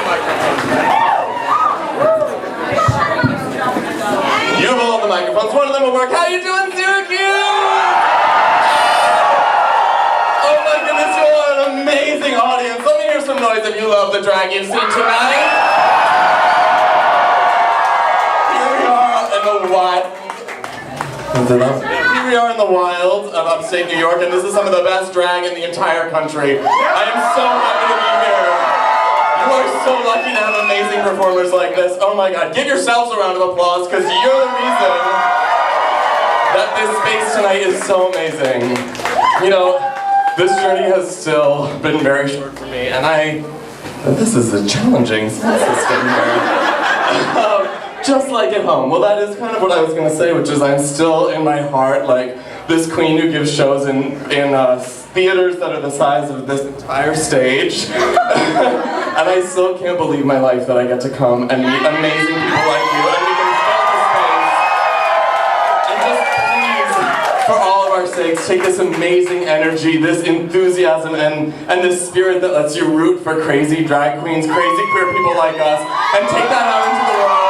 You have all the microphones. One of them will work. How you doing, Syracuse? Oh my goodness, you are an amazing audience. Let me hear some noise if you love the drag you've seen tonight. Here we are in the wild. Here we are in the wild of upstate New York, and this is some of the best drag in the entire country. I am so happy to be here. You are so lucky to have amazing performers like this. Oh my God, give yourselves a round of applause, because you're the reason that this space tonight is so amazing. You know, this journey has still been very short for me, and this is a challenging sound system here. Just like at home. Well, that is kind of what I was going to say, which is I'm still in my heart like this queen who gives shows in theaters that are the size of this entire stage. And I still can't believe my life that I get to come and meet amazing people like you, and we can fill the space. And just please, for all of our sakes, take this amazing energy, this enthusiasm, and this spirit that lets you root for crazy drag queens, crazy queer people like us, and take that out into the world.